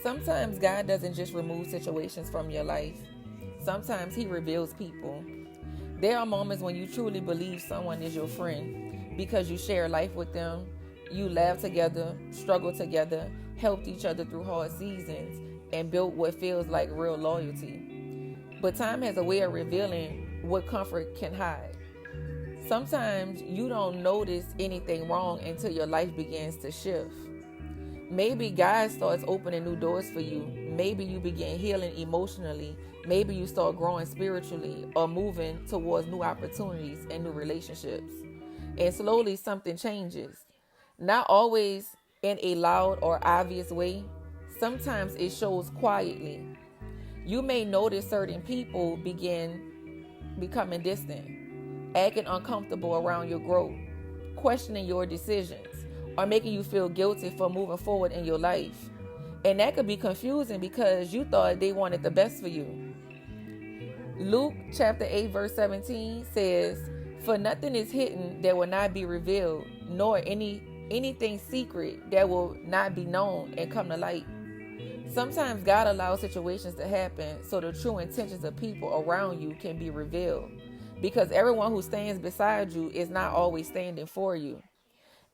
Sometimes God doesn't just remove situations from your life. Sometimes he reveals people. There are moments when you truly believe someone is your friend because you share life with them, you laugh together, struggle together, helped each other through hard seasons, and built what feels like real loyalty. But time has a way of revealing what comfort can hide. Sometimes you don't notice anything wrong until your life begins to shift. Maybe God starts opening new doors for you. Maybe you begin healing emotionally. Maybe you start growing spiritually or moving towards new opportunities and new relationships. And slowly something changes. Not always in a loud or obvious way. Sometimes it shows quietly. You may notice certain people begin becoming distant, acting uncomfortable around your growth, questioning your decisions, or making you feel guilty for moving forward in your life. And that could be confusing because you thought they wanted the best for you. Luke chapter 8 verse 17 says, "For nothing is hidden that will not be revealed, nor anything secret that will not be known and come to light." Sometimes God allows situations to happen so the true intentions of people around you can be revealed. Because everyone who stands beside you is not always standing for you.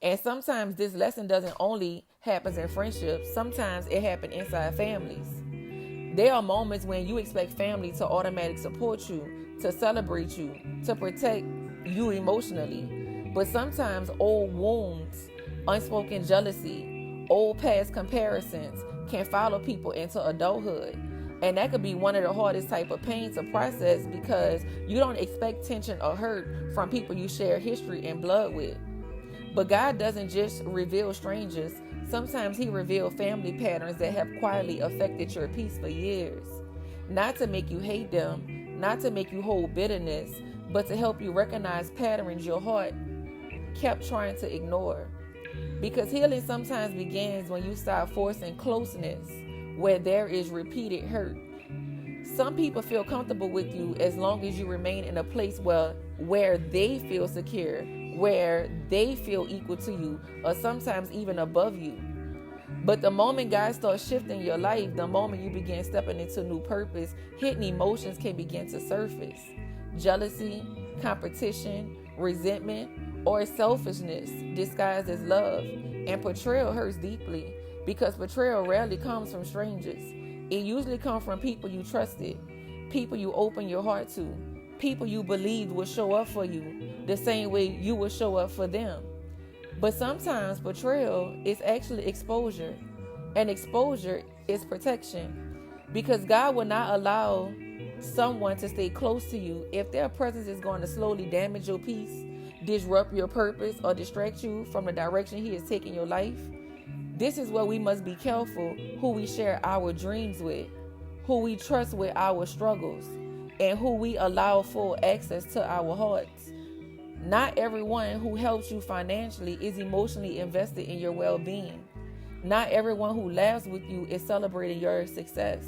And sometimes this lesson doesn't only happen in friendships, sometimes it happens inside families. There are moments when you expect family to automatically support you, to celebrate you, to protect you emotionally. But sometimes old wounds, unspoken jealousy, old past comparisons can follow people into adulthood. And that could be one of the hardest type of pain to process because you don't expect tension or hurt from people you share history and blood with. But God doesn't just reveal strangers. Sometimes he reveals family patterns that have quietly affected your peace for years. Not to make you hate them, not to make you hold bitterness, but to help you recognize patterns your heart kept trying to ignore. Because healing sometimes begins when you stop forcing closeness where there is repeated hurt. Some people feel comfortable with you as long as you remain in a place where they feel secure, where they feel equal to you, or sometimes even above you. But the moment God starts shifting your life, the moment you begin stepping into new purpose, hidden emotions can begin to surface. Jealousy, competition, resentment, or selfishness disguised as love. And betrayal hurts deeply because betrayal rarely comes from strangers. It usually comes from people you trusted, people you opened your heart to, people you believed would show up for you the same way you would show up for them. But sometimes betrayal is actually exposure, and exposure is protection. Because God will not allow someone to stay close to you if their presence is going to slowly damage your peace, disrupt your purpose, or distract you from the direction he is taking your life. This is where we must be careful who we share our dreams with, who we trust with our struggles, and who we allow full access to our hearts. Not everyone who helps you financially is emotionally invested in your well-being. Not everyone who laughs with you is celebrating your success.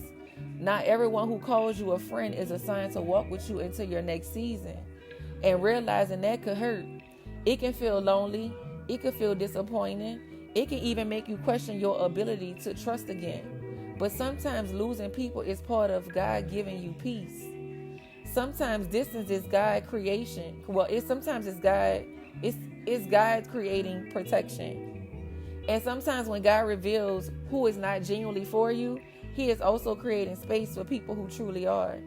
Not everyone who calls you a friend is assigned to walk with you into your next season. And realizing that could hurt. It can feel lonely. It can feel disappointing. It can even make you question your ability to trust again. But sometimes losing people is part of God giving you peace. Sometimes distance is God creation. Sometimes it's God creating protection. And sometimes when God reveals who is not genuinely for you, he is also creating space for people who truly are.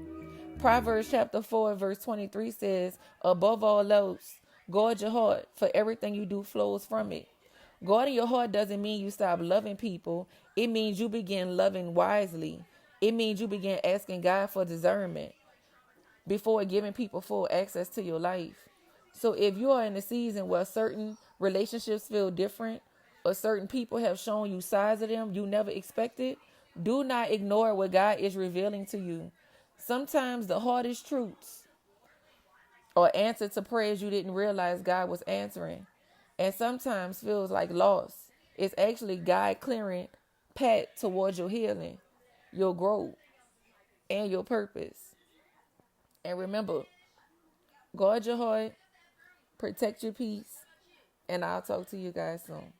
Proverbs chapter 4 verse 23 says, "Above all else, guard your heart, for everything you do flows from it." Guarding your heart doesn't mean you stop loving people. It means you begin loving wisely. It means you begin asking God for discernment before giving people full access to your life. So if you are in a season where certain relationships feel different or certain people have shown you sides of them you never expected, do not ignore what God is revealing to you. Sometimes the hardest truths or answer to prayers you didn't realize God was answering, and sometimes feels like loss. It's actually God clearing path towards your healing, your growth, and your purpose. And remember, guard your heart, protect your peace, and I'll talk to you guys soon.